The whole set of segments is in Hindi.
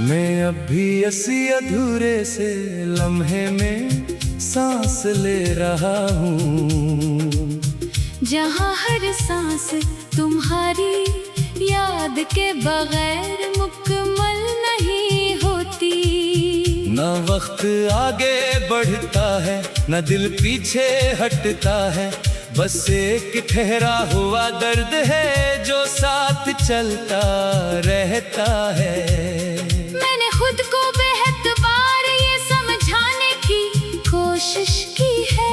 मैं अब भी इसी अधूरे से लम्हे में सांस ले रहा हूँ, जहाँ हर सांस तुम्हारी याद के बगैर मुकम्मल नहीं होती। न वक्त आगे बढ़ता है न दिल पीछे हटता है, बस एक ठहरा हुआ दर्द है जो साथ चलता रहता है। मैंने खुद को बेहद बार ये समझाने की कोशिश की है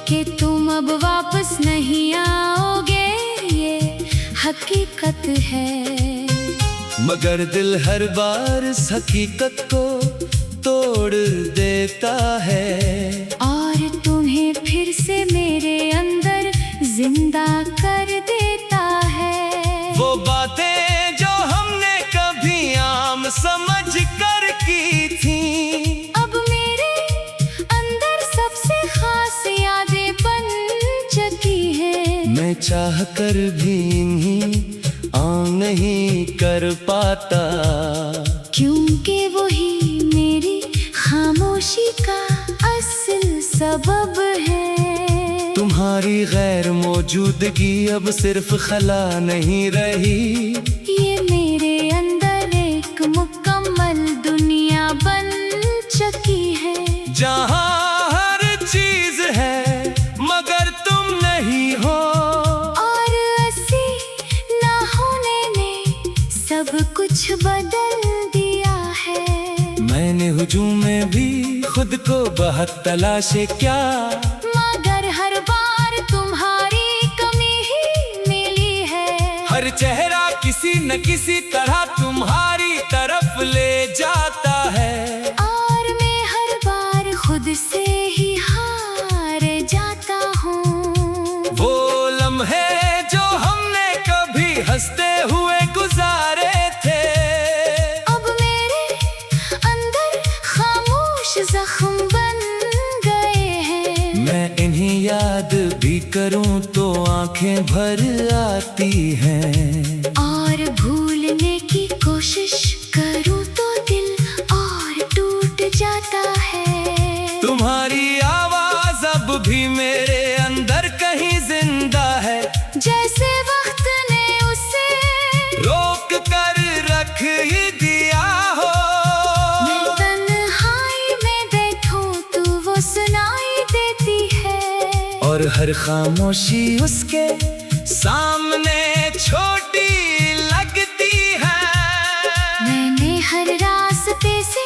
कि तुम अब वापस नहीं आओगे, ये हकीकत है। मगर दिल हर बार इस हकीकत को तोड़ देता है और तुम्हें फिर से मेरे अंदर जिंदा कर देता है। वो बातें जो हमने कभी आम समझ कर की थी, अब मेरे अंदर सबसे खास यादें बन चुकी हैं। मैं चाह कर भी इन्हीं आम नहीं कर पाता, क्योंकि वही मेरी खामोशी का असल सबब है। तुम्हारी गैर मौजूदगी अब सिर्फ खला नहीं रही, ये मेरे अंदर एक मुकम्मल दुनिया बन चुकी है, जहाँ हर चीज है मगर तुम नहीं हो। और ऐसी ना होने ने सब कुछ बदल दिया है। मैंने हुजूम में भी खुद को बहुत तलाशे क्या, मगर हर बार तुम्हारी कमी ही मिली है। हर चेहरा किसी न किसी तरह तुम्हारी तरफ ले जाता है, और मैं हर बार खुद से ही हार जाता हूँ। वो लम्हे जो हमने कभी हंसते हुए गुजारे थे, अब मेरे अंदर खामोश जख्म बन गए हैं। मैं इन्हें याद भी करूं तो आंखें भर आती हैं, और भूलने की कोशिश करूं तो दिल और टूट जाता है। तुम्हारी आवाज अब भी मेरे अंदर कहीं जिंदा है, जैसे वक्त ने उसे रोक कर रख ही दिया हो। मैं तन्हाई में बैठूं तो वो सुनाई देती है, और हर खामोशी उसके सामने छोटी लगती है। मैंने हर रास्ते से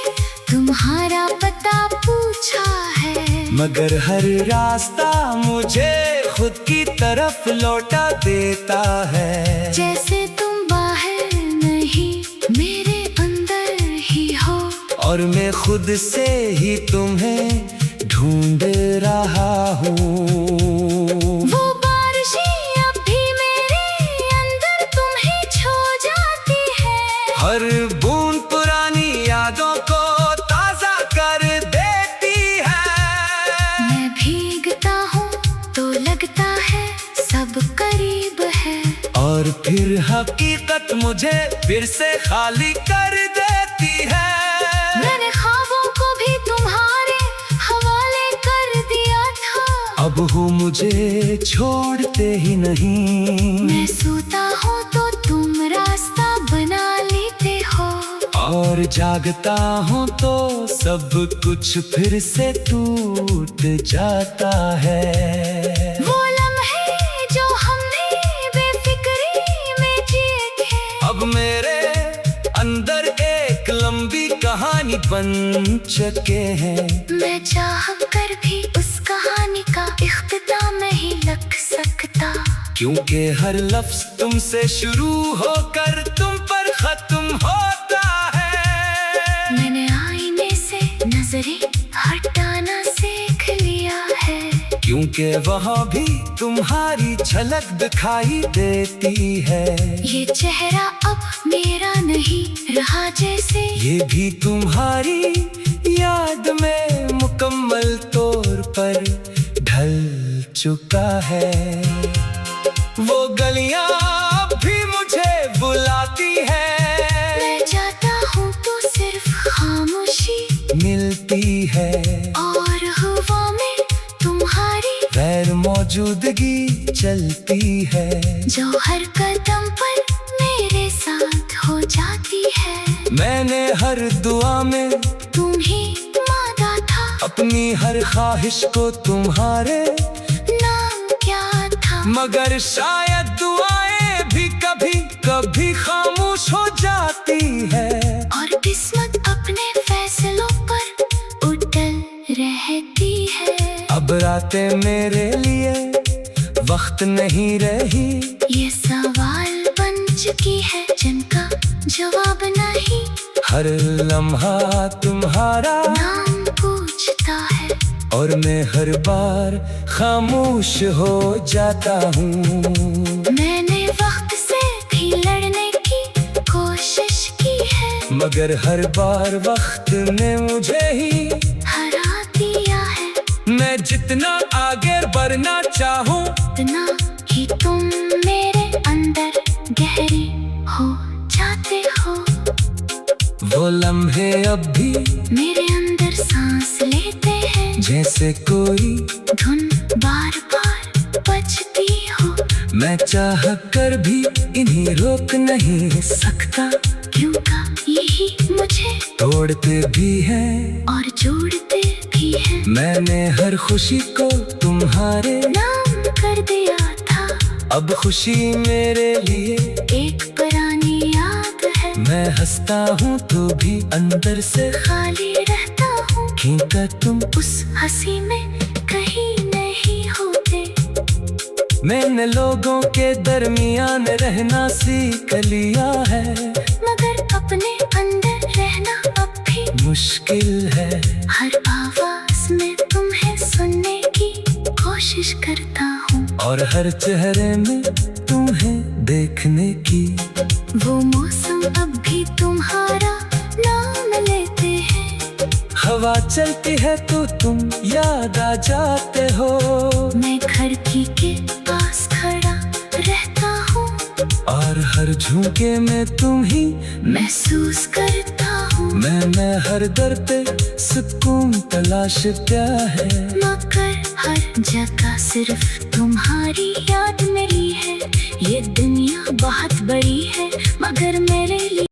तुम्हारा पता पूछा है, मगर हर रास्ता मुझे खुद की तरफ लौटा देता है। जैसे तुम बाहर नहीं मेरे अंदर ही हो, और मैं खुद से ही तुम्हें ढूंढ रहा हूँ। वो बारिशें अब भी मेरे अंदर तुम्हें छू जाती है, हर बूंद पुरानी यादों को ताजा कर देती है। मैं भीगता हूँ तो लगता है सब करीब है, और फिर हकीकत मुझे फिर से खाली कर देती है। मैंने ख्वाबों को भी तुम्हारे हवाले कर दिया था, अब हूँ मुझे छोड़ते ही नहीं। मैं सोता हूँ तो तुम रास्ता बना लेते हो, और जागता हूँ तो सब कुछ फिर से टूट जाता है। वो लम्हे जो हमने बेफिक्री में जिए थे, अब मेरे अंदर एक लंबी कहानी बन चुके हैं। मैं चाह कर भी उस कहानी का इख्तिताम नहीं लग सकता, क्योंकि हर लफ्ज तुमसे शुरू होकर तुम पर खत्म होता है। मैंने आईने से नजरें हटाना सीख लिया है, क्योंकि वहाँ भी तुम्हारी झलक दिखाई देती है। ये चेहरा अब मेरा नहीं रहा, जैसे ये भी तुम्हारी याद में मुकम्मल तौर पर ढल चुका है। वो गलियां अब भी मुझे बुलाती है। मैं मिलती है, और हवा में तुम्हारी गैर मौजूदगी चलती है, जो हर कदम पर मेरे साथ हो जाती है। मैंने हर दुआ में तुम ही मांगा था, अपनी हर ख्वाहिश को तुम्हारे नाम क्या था। मगर शायद दुआएं भी कभी कभी खामोश हो जाती है, और किस्मत अपने फैसलों पर उठल रहती है। अब रातें मेरे लिए वक्त नहीं रही, ये सवाल बन चुकी है जिनका जवाब नहीं। हर लम्हा तुम्हारा नाम पूछता है, और मैं हर बार खामोश हो जाता हूँ। मैंने वक्त से भी लड़ने की कोशिश की है, मगर हर बार वक्त ने मुझे ही हरा दिया है। मैं जितना आगे बढ़ना चाहूँ, इतना ही तुम मेरे अंदर गहरे हो जाते हो। वो लम्हे अब भी मेरे अंदर सांस लेते हैं, जैसे कोई धुन बार बार बजती हो। मैं चाह कर भी इन्हीं रोक नहीं सकता, क्यों का यही मुझे तोड़ते भी हैं और जोड़ते भी हैं। मैंने हर खुशी को तुम्हारे नाम कर दिया था, अब खुशी मेरे लिए एक पुरानी याद है। मैं हंसता हूँ तो भी अंदर से खाली रहता हूँ, क्योंकि तुम उस हंसी में कहीं नहीं होते। मैंने लोगों के दरमियान रहना सीख लिया है, मगर अपने अंदर रहना अब भी मुश्किल है। हर आवाज में तुम्हें सुनने की कोशिश करता हूँ, और हर चेहरे में तुम्हें देखने की। वो मौसम अब भी तुम्हारा नाम लेते हैं। हवा चलती है तो तुम याद आ जाते हो, मैं खिड़की के पास खड़ा रहता हूँ, और हर झोंके में तुम ही महसूस करता हूँ। मैंने हर दर पे सुकून तलाशता है, मगर हर जगह सिर्फ तुम्हारी याद मेरी है। ये दुनिया बहुत बड़ी है, मगर